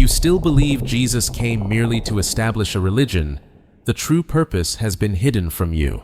you still believe Jesus came merely to establish a religion, the true purpose has been hidden from you.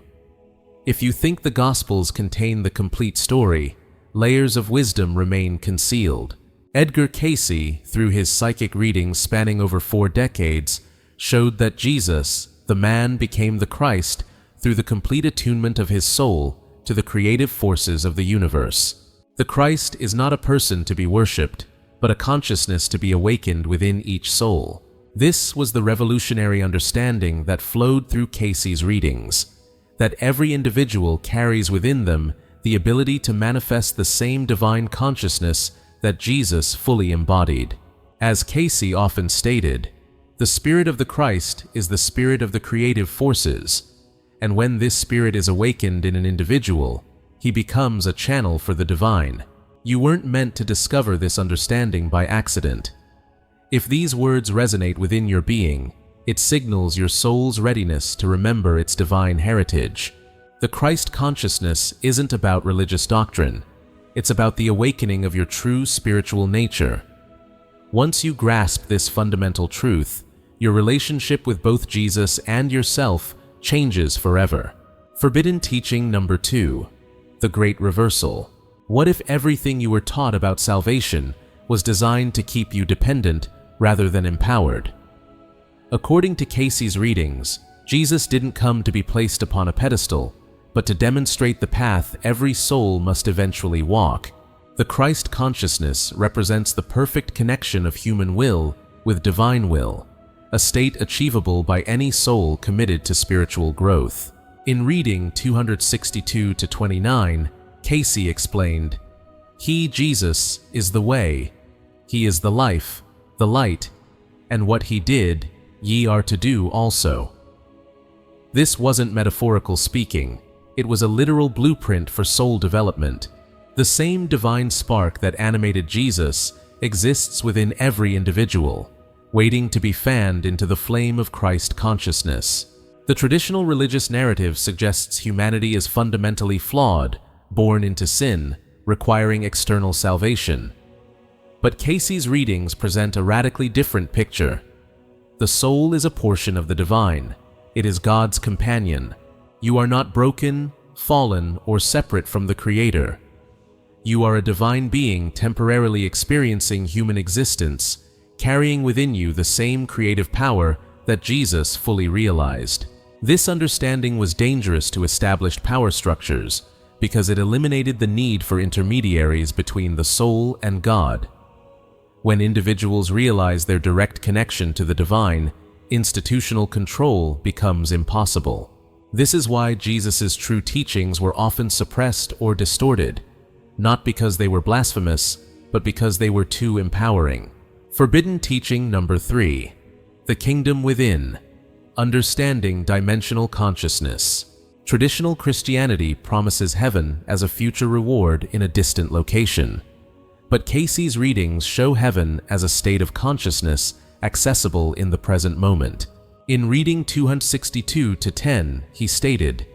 If you think the Gospels contain the complete story, layers of wisdom remain concealed. Edgar Cayce, through his psychic readings spanning over 4 decades, showed that Jesus, the man, became the Christ through the complete attunement of his soul to the creative forces of the universe. The Christ is not a person to be worshipped, but a consciousness to be awakened within each soul. This was the revolutionary understanding that flowed through Cayce's readings, that every individual carries within them the ability to manifest the same divine consciousness that Jesus fully embodied. As Cayce often stated, the spirit of the Christ is the spirit of the creative forces, and when this spirit is awakened in an individual, he becomes a channel for the divine. You weren't meant to discover this understanding by accident. If these words resonate within your being, it signals your soul's readiness to remember its divine heritage. The Christ consciousness isn't about religious doctrine. It's about the awakening of your true spiritual nature. Once you grasp this fundamental truth, your relationship with both Jesus and yourself changes forever. Forbidden teaching number 2, the Great Reversal. What if everything you were taught about salvation was designed to keep you dependent rather than empowered? According to Cayce's readings, Jesus didn't come to be placed upon a pedestal, but to demonstrate the path every soul must eventually walk. The Christ consciousness represents the perfect connection of human will with divine will, a state achievable by any soul committed to spiritual growth. In reading 262-29, Cayce explained, "He, Jesus, is the way. He is the life, the light, and what he did, ye are to do also." This wasn't metaphorical speaking. It was a literal blueprint for soul development. The same divine spark that animated Jesus exists within every individual, waiting to be fanned into the flame of Christ consciousness. The traditional religious narrative suggests humanity is fundamentally flawed, born into sin, requiring external salvation. But Cayce's readings present a radically different picture. The soul is a portion of the divine. It is God's companion. You are not broken, fallen, or separate from the Creator. You are a divine being temporarily experiencing human existence, carrying within you the same creative power that Jesus fully realized. This understanding was dangerous to established power structures because it eliminated the need for intermediaries between the soul and God. When individuals realize their direct connection to the divine, institutional control becomes impossible. This is why Jesus' true teachings were often suppressed or distorted, not because they were blasphemous, but because they were too empowering. Forbidden teaching number 3, the kingdom within. Understanding dimensional consciousness. Traditional Christianity promises heaven as a future reward in a distant location. But Cayce's readings show heaven as a state of consciousness accessible in the present moment. In reading 262-10, he stated,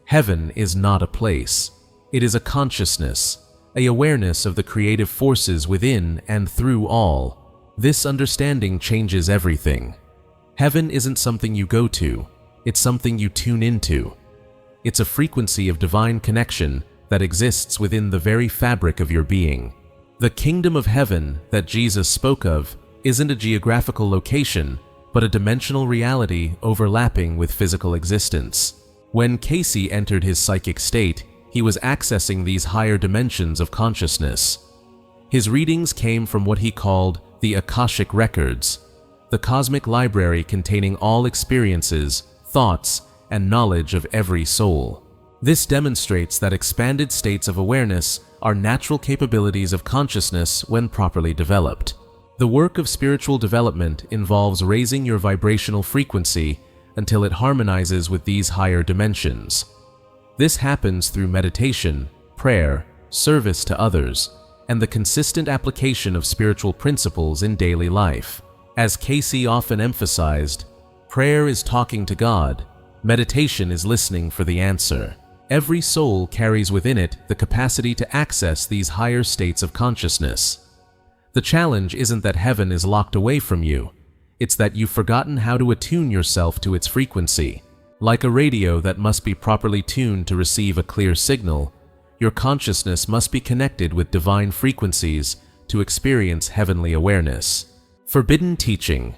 "Heaven is not a place. It is a consciousness, an awareness of the creative forces within and through all. This understanding changes everything. Heaven isn't something you go to, it's something you tune into. It's a frequency of divine connection that exists within the very fabric of your being. The kingdom of heaven that Jesus spoke of isn't a geographical location, but a dimensional reality overlapping with physical existence." When Cayce entered his psychic state, he was accessing these higher dimensions of consciousness. His readings came from what he called the Akashic records, the cosmic library containing all experiences, thoughts, and knowledge of every soul. This demonstrates that expanded states of awareness are natural capabilities of consciousness when properly developed. The work of spiritual development involves raising your vibrational frequency until it harmonizes with these higher dimensions. This happens through meditation, prayer, service to others, and the consistent application of spiritual principles in daily life. As Cayce often emphasized, prayer is talking to God, meditation is listening for the answer. Every soul carries within it the capacity to access these higher states of consciousness. The challenge isn't that heaven is locked away from you. It's that you've forgotten how to attune yourself to its frequency. Like a radio that must be properly tuned to receive a clear signal, your consciousness must be connected with divine frequencies to experience heavenly awareness. Forbidden teaching.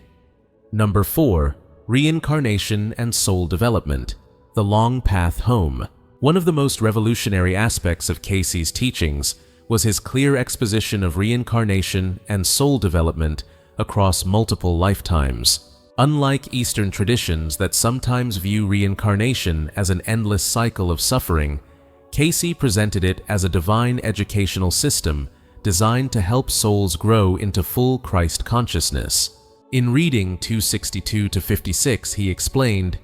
Number 4. Reincarnation and soul development. The long path home. One of the most revolutionary aspects of Cayce's teachings was his clear exposition of reincarnation and soul development across multiple lifetimes. Unlike Eastern traditions that sometimes view reincarnation as an endless cycle of suffering, Cayce presented it as a divine educational system designed to help souls grow into full Christ consciousness. In reading 262-56, he explained,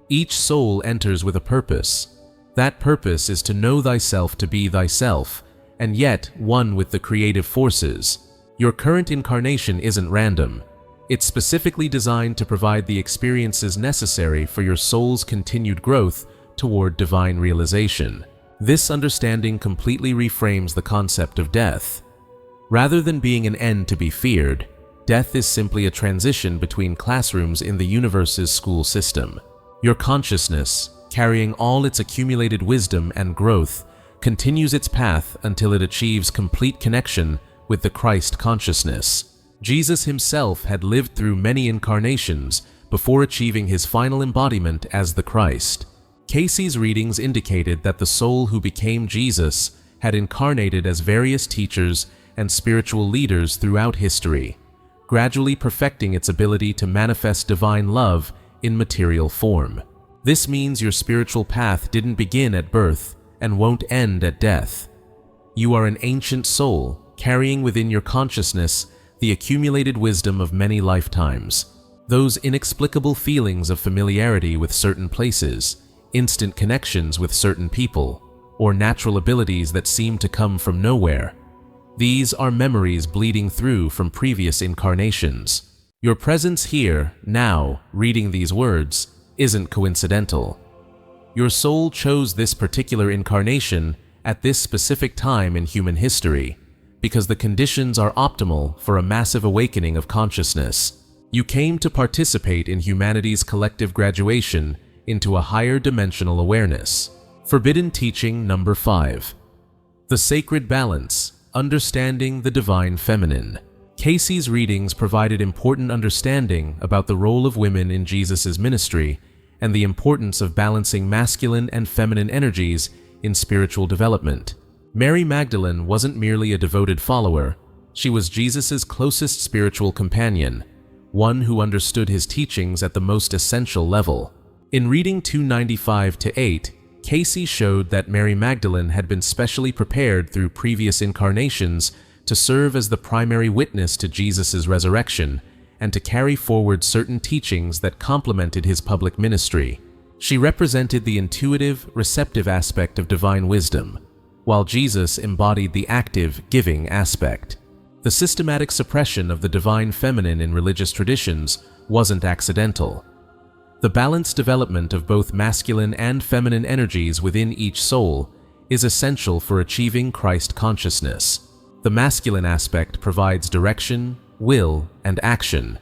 "Each soul enters with a purpose. That purpose is to know thyself to be thyself, and yet one with the creative forces. Your current incarnation isn't random. It's specifically designed to provide the experiences necessary for your soul's continued growth toward divine realization." This understanding completely reframes the concept of death. Rather than being an end to be feared, death is simply a transition between classrooms in the universe's school system. Your consciousness, carrying all its accumulated wisdom and growth, continues its path until it achieves complete connection with the Christ consciousness. Jesus himself had lived through many incarnations before achieving his final embodiment as the Christ. Cayce's readings indicated that the soul who became Jesus had incarnated as various teachers and spiritual leaders throughout history, gradually perfecting its ability to manifest divine love in material form. This means your spiritual path didn't begin at birth and won't end at death. You are an ancient soul, carrying within your consciousness the accumulated wisdom of many lifetimes. Those inexplicable feelings of familiarity with certain places, instant connections with certain people, or natural abilities that seem to come from nowhere. These are memories bleeding through from previous incarnations. Your presence here, now, reading these words, isn't coincidental. Your soul chose this particular incarnation at this specific time in human history because the conditions are optimal for a massive awakening of consciousness. You came to participate in humanity's collective graduation into a higher dimensional awareness. Forbidden teaching number 5. The sacred balance, understanding the divine feminine. Cayce's readings provided important understanding about the role of women in Jesus' ministry and the importance of balancing masculine and feminine energies in spiritual development. Mary Magdalene wasn't merely a devoted follower, she was Jesus' closest spiritual companion, one who understood his teachings at the most essential level. In reading 295-8, Cayce showed that Mary Magdalene had been specially prepared through previous incarnations to serve as the primary witness to Jesus' resurrection and to carry forward certain teachings that complemented his public ministry. She represented the intuitive, receptive aspect of divine wisdom, while Jesus embodied the active, giving aspect. The systematic suppression of the divine feminine in religious traditions wasn't accidental. The balanced development of both masculine and feminine energies within each soul is essential for achieving Christ consciousness. The masculine aspect provides direction, will, and action,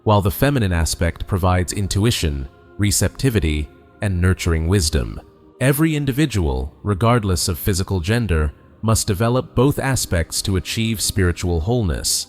while the feminine aspect provides intuition, receptivity, and nurturing wisdom. Every individual, regardless of physical gender, must develop both aspects to achieve spiritual wholeness.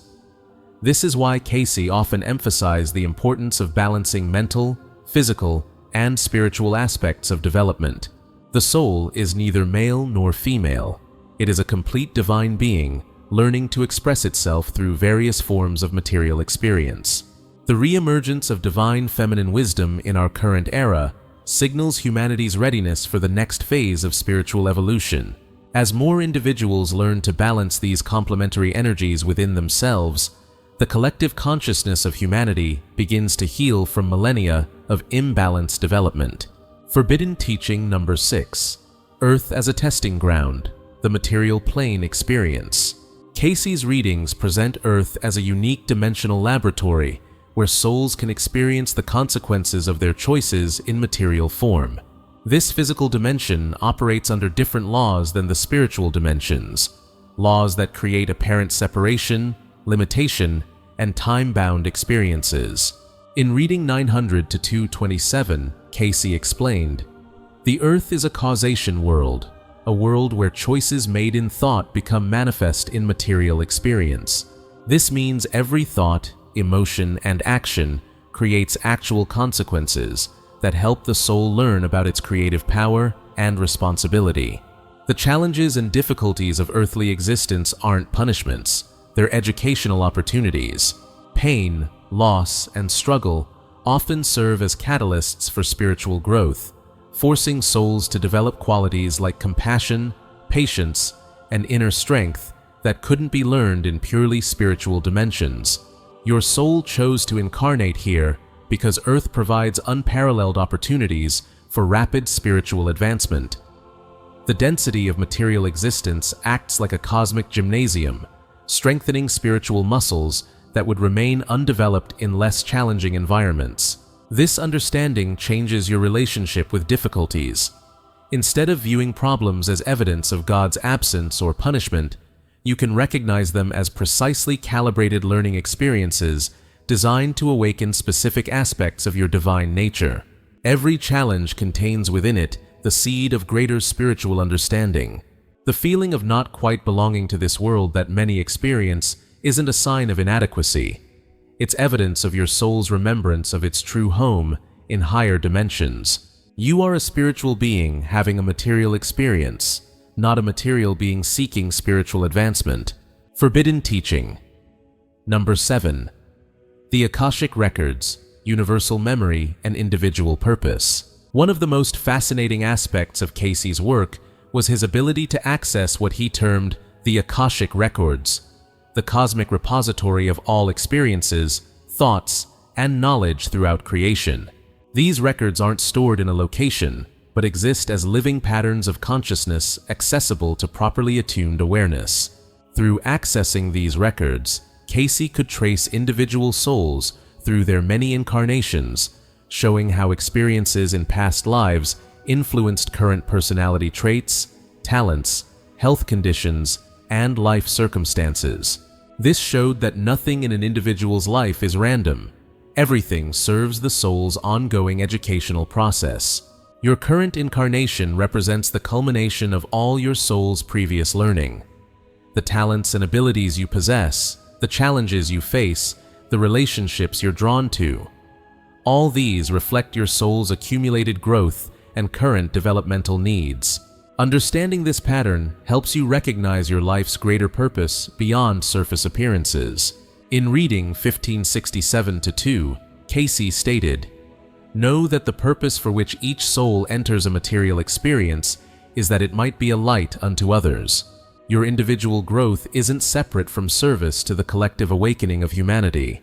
This is why Cayce often emphasized the importance of balancing mental, physical, and spiritual aspects of development. The soul is neither male nor female. It is a complete divine being, learning to express itself through various forms of material experience. The re-emergence of divine feminine wisdom in our current era signals humanity's readiness for the next phase of spiritual evolution. As more individuals learn to balance these complementary energies within themselves, the collective consciousness of humanity begins to heal from millennia of imbalanced development. Forbidden teaching number 6. Earth as a testing ground, the material plane experience. Cayce's readings present Earth as a unique dimensional laboratory where souls can experience the consequences of their choices in material form. This physical dimension operates under different laws than the spiritual dimensions, laws that create apparent separation, limitation, and time-bound experiences. In reading 900 to 227, Cayce explained, "The earth is a causation world, a world where choices made in thought become manifest in material experience. This means every thought, emotion, and action creates actual consequences that help the soul learn about its creative power and responsibility. The challenges and difficulties of earthly existence aren't punishments, they're educational opportunities. Pain, loss, and struggle often serve as catalysts for spiritual growth, forcing souls to develop qualities like compassion, patience, and inner strength that couldn't be learned in purely spiritual dimensions. Your soul chose to incarnate here because Earth provides unparalleled opportunities for rapid spiritual advancement. The density of material existence acts like a cosmic gymnasium, strengthening spiritual muscles that would remain undeveloped in less challenging environments. This understanding changes your relationship with difficulties. Instead of viewing problems as evidence of God's absence or punishment, you can recognize them as precisely calibrated learning experiences designed to awaken specific aspects of your divine nature. Every challenge contains within it the seed of greater spiritual understanding. The feeling of not quite belonging to this world that many experience isn't a sign of inadequacy. It's evidence of your soul's remembrance of its true home in higher dimensions. You are a spiritual being having a material experience, not a material being seeking spiritual advancement. Forbidden teaching. Number 7. The Akashic Records, Universal Memory, and Individual Purpose. One of the most fascinating aspects of Cayce's work was his ability to access what he termed the Akashic Records, the cosmic repository of all experiences, thoughts, and knowledge throughout creation. These records aren't stored in a location, but exist as living patterns of consciousness accessible to properly attuned awareness. Through accessing these records, Cayce could trace individual souls through their many incarnations, showing how experiences in past lives influenced current personality traits, talents, health conditions, and life circumstances. This showed that nothing in an individual's life is random. Everything serves the soul's ongoing educational process. Your current incarnation represents the culmination of all your soul's previous learning. The talents and abilities you possess, the challenges you face, the relationships you're drawn to. All these reflect your soul's accumulated growth and current developmental needs. Understanding this pattern helps you recognize your life's greater purpose beyond surface appearances. In reading 1567-2, Cayce stated, "Know that the purpose for which each soul enters a material experience is that it might be a light unto others. Your individual growth isn't separate from service to the collective awakening of humanity.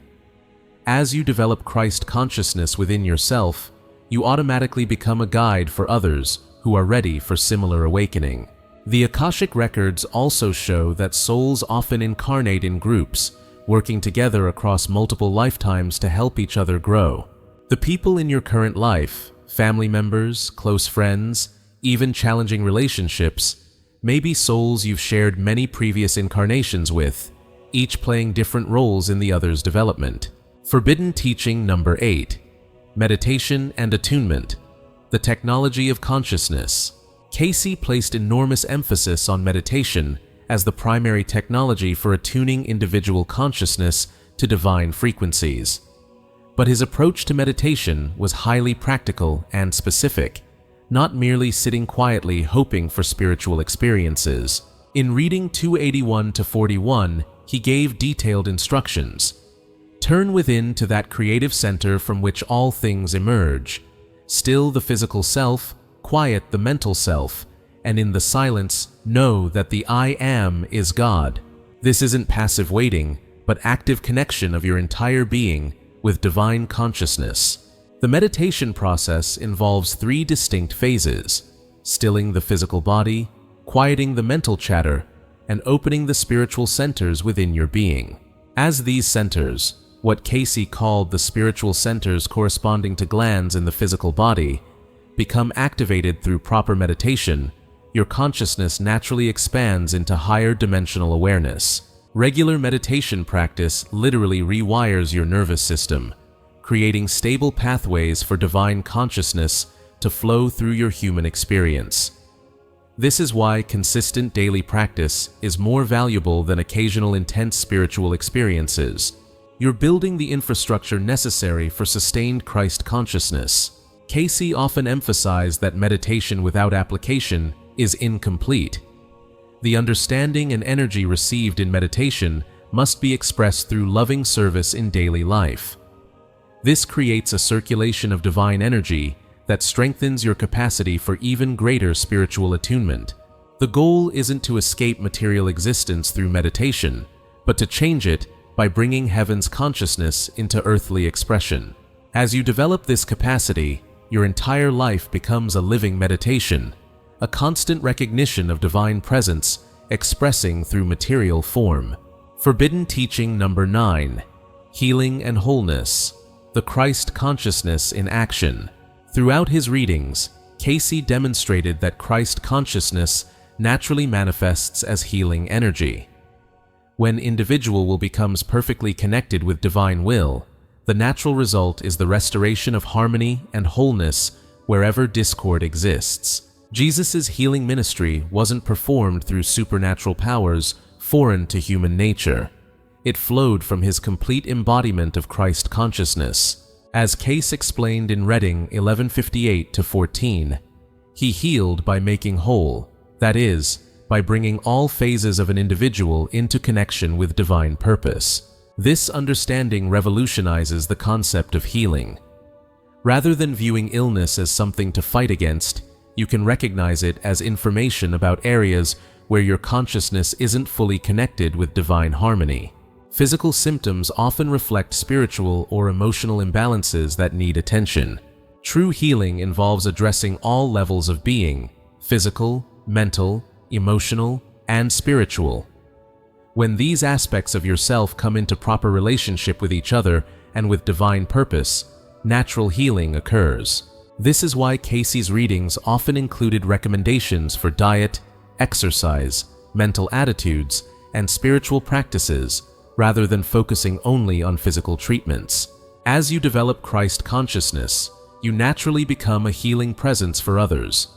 As you develop Christ consciousness within yourself, you automatically become a guide for others who are ready for similar awakening." The Akashic Records also show that souls often incarnate in groups, working together across multiple lifetimes to help each other grow. The people in your current life, family members, close friends, even challenging relationships, may be souls you've shared many previous incarnations with, each playing different roles in the other's development. Forbidden teaching number 8. Meditation and attunement. The technology of consciousness. Cayce placed enormous emphasis on meditation as the primary technology for attuning individual consciousness to divine frequencies. But his approach to meditation was highly practical and specific, not merely sitting quietly hoping for spiritual experiences. In reading 281-41, he gave detailed instructions. Turn within to that creative center from which all things emerge. Still the physical self, quiet the mental self, and in the silence, know that the I Am is God. This isn't passive waiting, but active connection of your entire being with divine consciousness. The meditation process involves 3 distinct phases: stilling the physical body, quieting the mental chatter, and opening the spiritual centers within your being. As these centers, what Cayce called the spiritual centers corresponding to glands in the physical body, become activated through proper meditation, your consciousness naturally expands into higher dimensional awareness. Regular meditation practice literally rewires your nervous system, creating stable pathways for divine consciousness to flow through your human experience. This is why consistent daily practice is more valuable than occasional intense spiritual experiences. You're building the infrastructure necessary for sustained Christ consciousness. Cayce often emphasized that meditation without application is incomplete. The understanding and energy received in meditation must be expressed through loving service in daily life. This creates a circulation of divine energy that strengthens your capacity for even greater spiritual attunement. The goal isn't to escape material existence through meditation, but to change it by bringing heaven's consciousness into earthly expression. As you develop this capacity, your entire life becomes a living meditation, a constant recognition of divine presence expressing through material form. Forbidden teaching number 9, Healing and Wholeness, the Christ consciousness in action. Throughout his readings, Cayce demonstrated that Christ consciousness naturally manifests as healing energy. When individual becomes perfectly connected with divine will, the natural result is the restoration of harmony and wholeness wherever discord exists. Jesus' healing ministry wasn't performed through supernatural powers foreign to human nature. It flowed from his complete embodiment of Christ consciousness. As Cayce explained in Reading 11:58-14, he healed by making whole, that is, by bringing all phases of an individual into connection with divine purpose. This understanding revolutionizes the concept of healing. Rather than viewing illness as something to fight against, you can recognize it as information about areas where your consciousness isn't fully connected with divine harmony. Physical symptoms often reflect spiritual or emotional imbalances that need attention. True healing involves addressing all levels of being: physical, mental, emotional, and spiritual. When these aspects of yourself come into proper relationship with each other and with divine purpose, natural healing occurs. This is why Cayce's readings often included recommendations for diet, exercise, mental attitudes, and spiritual practices, rather than focusing only on physical treatments. As you develop Christ consciousness, you naturally become a healing presence for others,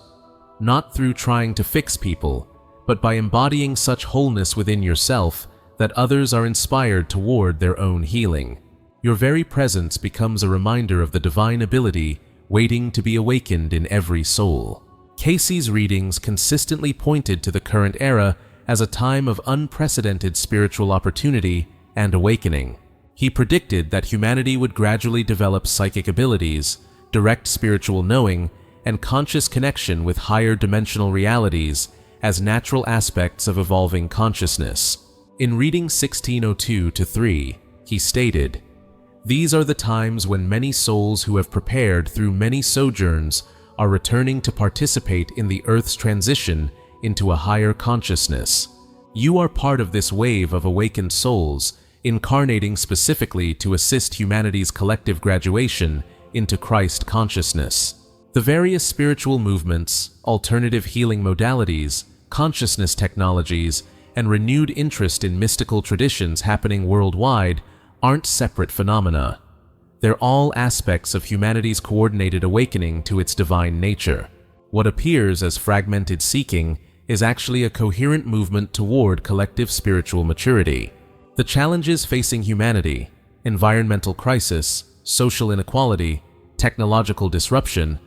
not through trying to fix people, but by embodying such wholeness within yourself that others are inspired toward their own healing. Your very presence becomes a reminder of the divine ability waiting to be awakened in every soul. Cayce's readings consistently pointed to the current era as a time of unprecedented spiritual opportunity and awakening. He predicted that humanity would gradually develop psychic abilities, direct spiritual knowing, and conscious connection with higher dimensional realities as natural aspects of evolving consciousness. In reading 1602-3, he stated, "These are the times when many souls who have prepared through many sojourns are returning to participate in the Earth's transition into a higher consciousness. You are part of this wave of awakened souls, incarnating specifically to assist humanity's collective graduation into Christ consciousness." The various spiritual movements, alternative healing modalities, consciousness technologies, and renewed interest in mystical traditions happening worldwide aren't separate phenomena. They're all aspects of humanity's coordinated awakening to its divine nature. What appears as fragmented seeking is actually a coherent movement toward collective spiritual maturity. The challenges facing humanity, environmental crisis, social inequality, technological disruption,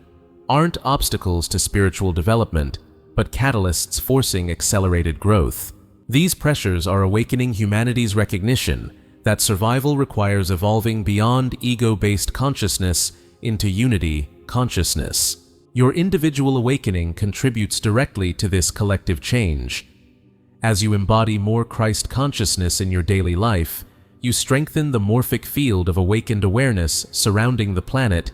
aren't obstacles to spiritual development, but catalysts forcing accelerated growth. These pressures are awakening humanity's recognition that survival requires evolving beyond ego-based consciousness into unity consciousness. Your individual awakening contributes directly to this collective change. As you embody more Christ consciousness in your daily life, you strengthen the morphic field of awakened awareness surrounding the planet,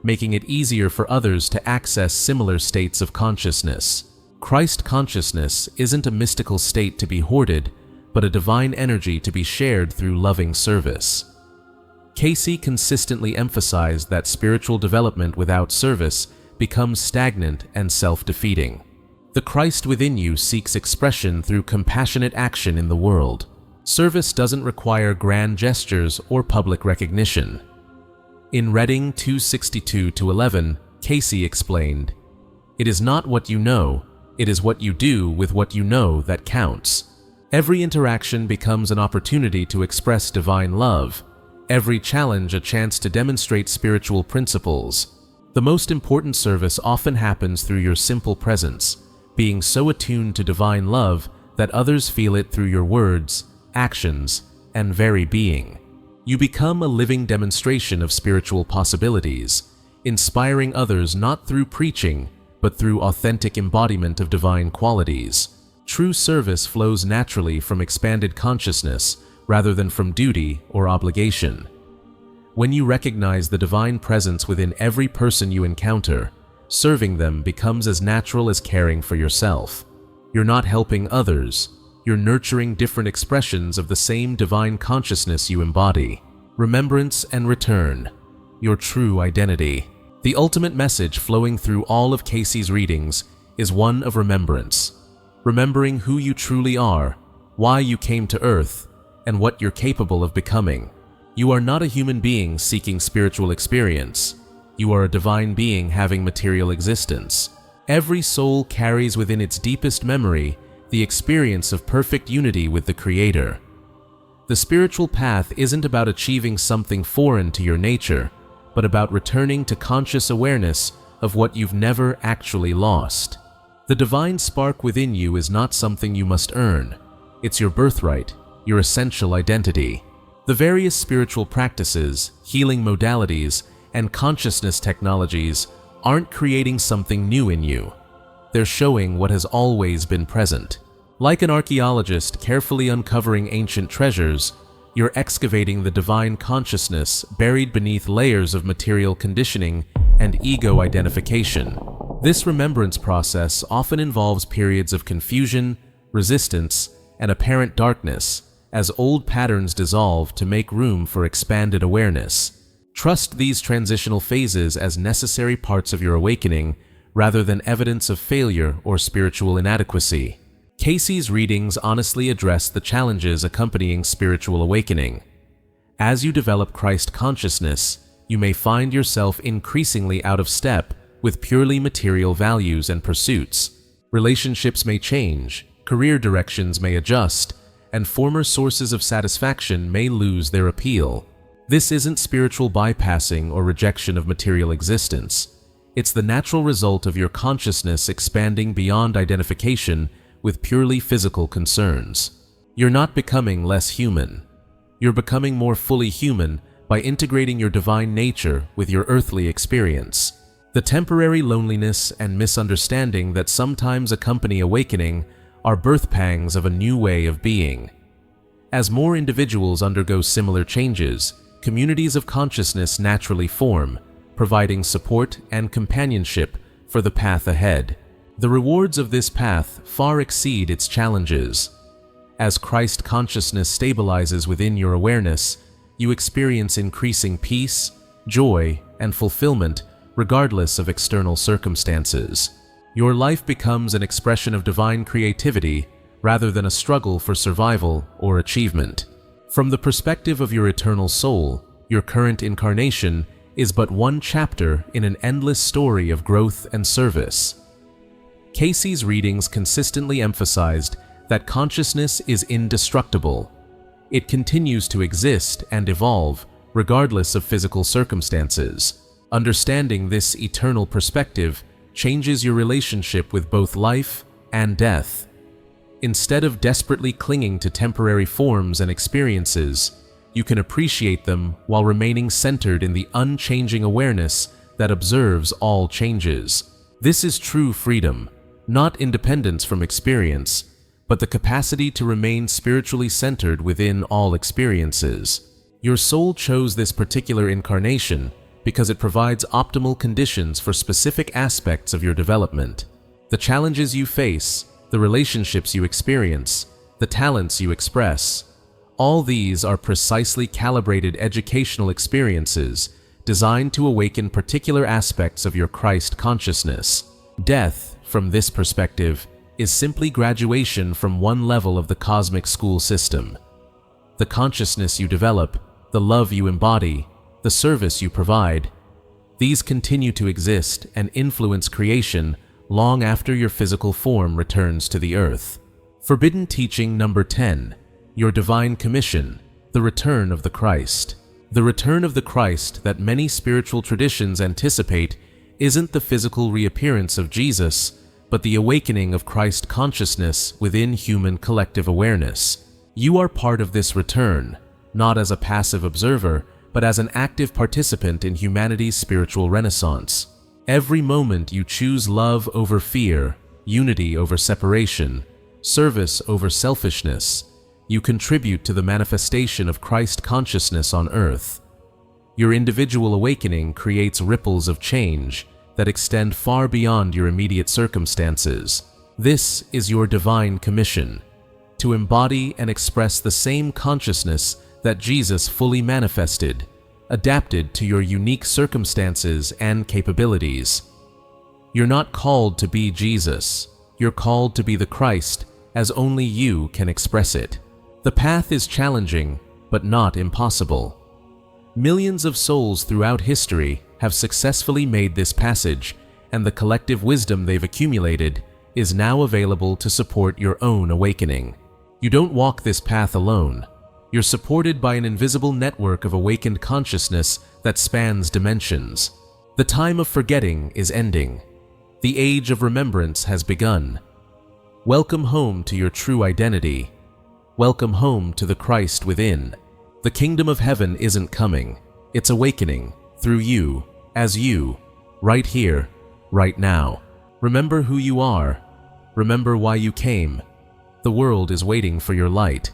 making it easier for others to access similar states of consciousness. Christ consciousness isn't a mystical state to be hoarded, but a divine energy to be shared through loving service. Cayce consistently emphasized that spiritual development without service becomes stagnant and self-defeating. The Christ within you seeks expression through compassionate action in the world. Service doesn't require grand gestures or public recognition. In Reading 2:62-11, Cayce explained, "It is not what you know, it is what you do with what you know that counts." Every interaction becomes an opportunity to express divine love, every challenge a chance to demonstrate spiritual principles. The most important service often happens through your simple presence, being so attuned to divine love that others feel it through your words, actions, and very being. You become a living demonstration of spiritual possibilities, inspiring others not through preaching, but through authentic embodiment of divine qualities. True service flows naturally from expanded consciousness rather than from duty or obligation. When you recognize the divine presence within every person you encounter, serving them becomes as natural as caring for yourself. You're not helping others, you're nurturing different expressions of the same divine consciousness you embody. Remembrance and return, your true identity. The ultimate message flowing through all of Cayce's readings is one of remembrance. Remembering who you truly are, why you came to Earth, and what you're capable of becoming. You are not a human being seeking spiritual experience. You are a divine being having material existence. Every soul carries within its deepest memory the experience of perfect unity with the Creator. The spiritual path isn't about achieving something foreign to your nature, but about returning to conscious awareness of what you've never actually lost. The divine spark within you is not something you must earn. It's your birthright, your essential identity. The various spiritual practices, healing modalities, and consciousness technologies aren't creating something new in you. They're showing what has always been present. Like an archaeologist carefully uncovering ancient treasures, you're excavating the divine consciousness buried beneath layers of material conditioning and ego identification. This remembrance process often involves periods of confusion, resistance, and apparent darkness as old patterns dissolve to make room for expanded awareness. Trust these transitional phases as necessary parts of your awakening rather than evidence of failure or spiritual inadequacy. Cayce's readings honestly address the challenges accompanying spiritual awakening. As you develop Christ consciousness, you may find yourself increasingly out of step with purely material values and pursuits. Relationships may change, career directions may adjust, and former sources of satisfaction may lose their appeal. This isn't spiritual bypassing or rejection of material existence. It's the natural result of your consciousness expanding beyond identification with purely physical concerns. You're not becoming less human. You're becoming more fully human by integrating your divine nature with your earthly experience. The temporary loneliness and misunderstanding that sometimes accompany awakening are birth pangs of a new way of being. As more individuals undergo similar changes, communities of consciousness naturally form, providing support and companionship for the path ahead. The rewards of this path far exceed its challenges. As Christ consciousness stabilizes within your awareness, you experience increasing peace, joy, and fulfillment regardless of external circumstances. Your life becomes an expression of divine creativity rather than a struggle for survival or achievement. From the perspective of your eternal soul, your current incarnation is but one chapter in an endless story of growth and service. Cayce's readings consistently emphasized that consciousness is indestructible. It continues to exist and evolve regardless of physical circumstances. Understanding this eternal perspective changes your relationship with both life and death. Instead of desperately clinging to temporary forms and experiences, you can appreciate them while remaining centered in the unchanging awareness that observes all changes. This is true freedom, not independence from experience, but the capacity to remain spiritually centered within all experiences. Your soul chose this particular incarnation because it provides optimal conditions for specific aspects of your development. The challenges you face, the relationships you experience, the talents you express, all these are precisely calibrated educational experiences designed to awaken particular aspects of your Christ consciousness. Death, from this perspective, is simply graduation from one level of the cosmic school system. the consciousness you develop, the love you embody, the service you provide. These continue to exist and influence creation long after your physical form returns to the earth. Forbidden teaching number 10, your divine commission, the return of the Christ. The return of the Christ that many spiritual traditions anticipate isn't the physical reappearance of Jesus, but the awakening of Christ consciousness within human collective awareness. You are part of this return, not as a passive observer, but as an active participant in humanity's spiritual renaissance. Every moment you choose love over fear, unity over separation, service over selfishness, you contribute to the manifestation of Christ consciousness on earth. Your individual awakening creates ripples of change that extend far beyond your immediate circumstances. This is your divine commission, to embody and express the same consciousness that Jesus fully manifested, adapted to your unique circumstances and capabilities. You're not called to be Jesus, you're called to be the Christ as only you can express it. The path is challenging, but not impossible. Millions of souls throughout history have successfully made this passage, and the collective wisdom they've accumulated is now available to support your own awakening. You don't walk this path alone. You're supported by an invisible network of awakened consciousness that spans dimensions. The time of forgetting is ending. The age of remembrance has begun. Welcome home to your true identity. Welcome home to the Christ within. The kingdom of heaven isn't coming. It's awakening through you, as you, right here, right now. Remember who you are. Remember why you came. The world is waiting for your light.